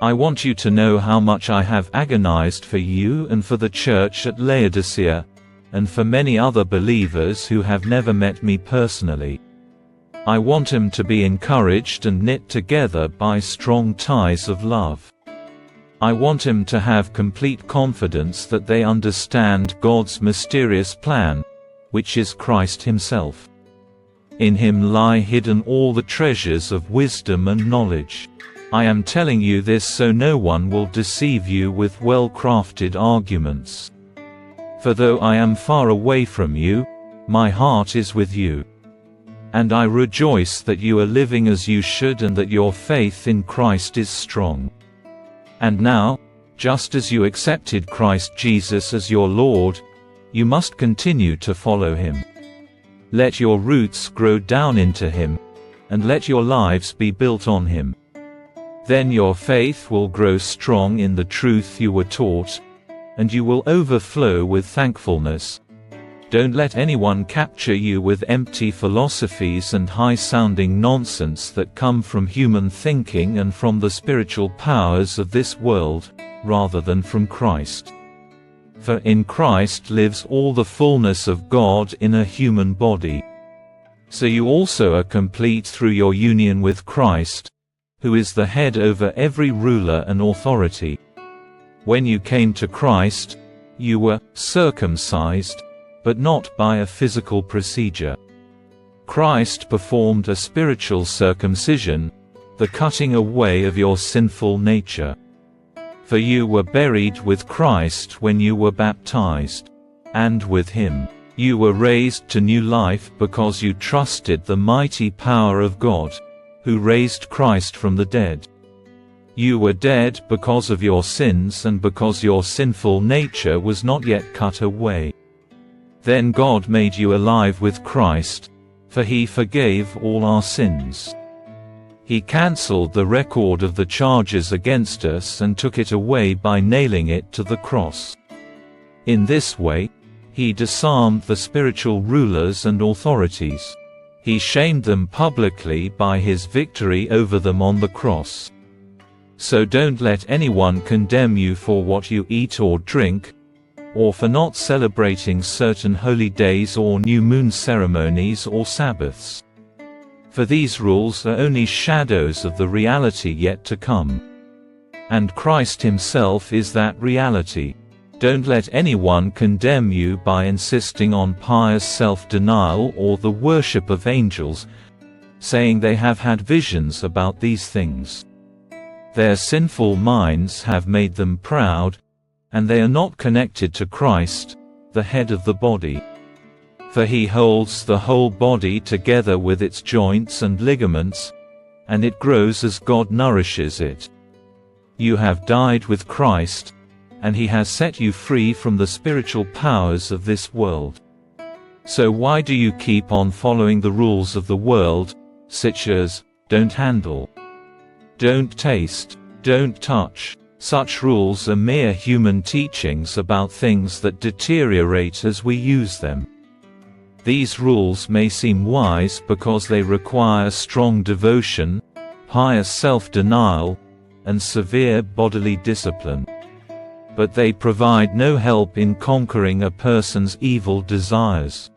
I want you to know how much I have agonized for you and for the church at Laodicea, and for many other believers who have never met me personally. I want them to be encouraged and knit together by strong ties of love. I want them to have complete confidence that they understand God's mysterious plan, which is Christ Himself. In Him lie hidden all the treasures of wisdom and knowledge. I am telling you this so no one will deceive you with well-crafted arguments. For though I am far away from you, my heart is with you. And I rejoice that you are living as you should and that your faith in Christ is strong. And now, just as you accepted Christ Jesus as your Lord, you must continue to follow Him. Let your roots grow down into Him, and let your lives be built on Him. Then your faith will grow strong in the truth you were taught, and you will overflow with thankfulness. Don't let anyone capture you with empty philosophies and high-sounding nonsense that come from human thinking and from the spiritual powers of this world, rather than from Christ. For in Christ lives all the fullness of God in a human body. So you also are complete through your union with Christ, who is the head over every ruler and authority. When you came to Christ, you were circumcised, but not by a physical procedure. Christ performed a spiritual circumcision, the cutting away of your sinful nature. For you were buried with Christ when you were baptized, and with Him, you were raised to new life because you trusted the mighty power of God, who raised Christ from the dead. You were dead because of your sins and because your sinful nature was not yet cut away. Then God made you alive with Christ, for He forgave all our sins. He cancelled the record of the charges against us and took it away by nailing it to the cross. In this way, He disarmed the spiritual rulers and authorities. He shamed them publicly by His victory over them on the cross. So don't let anyone condemn you for what you eat or drink, or for not celebrating certain holy days or new moon ceremonies or Sabbaths. For these rules are only shadows of the reality yet to come. And Christ Himself is that reality. Don't let anyone condemn you by insisting on pious self-denial or the worship of angels, saying they have had visions about these things. Their sinful minds have made them proud, and they are not connected to Christ, the head of the body. For He holds the whole body together with its joints and ligaments, and it grows as God nourishes it. You have died with Christ, and He has set you free from the spiritual powers of this world. So why do you keep on following the rules of the world, such as, don't handle, don't taste, don't touch? Such rules are mere human teachings about things that deteriorate as we use them. These rules may seem wise because they require strong devotion, pious self-denial, and severe bodily discipline. But they provide no help in conquering a person's evil desires.